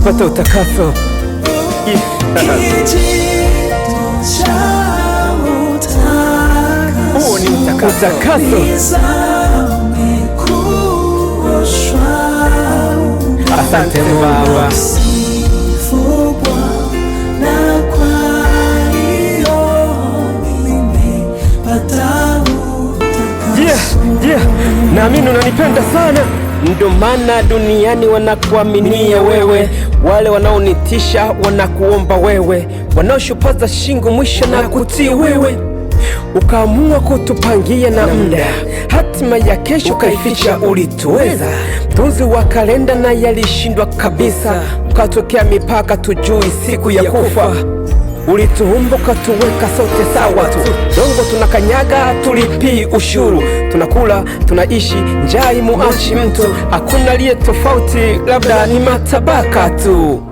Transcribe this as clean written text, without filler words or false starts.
kupata utakaso. Huo ni utakaso. Asante Baba. Yeah, naamini unanipenda sana, ndio maana duniani wanakuaminia wewe, wale wanaonitisha wanakuomba wewe, wanaoshupaza shingo mwisho na kutii wewe. Ukaamua kutupangia na muda, hatima ya kesho kaificha ulituweza. Mtunzi wa kalenda na yalishindwa kabisa, ukatokea mipaka tujui siku ya kufa. Ulituumba ukatuweka sote sawa tu, dongo tunakanyaga tulipii ushuru, tunakula tunaishi njaa imuachi mtu, hakuna liye tofauti, labda ni matabaka tu.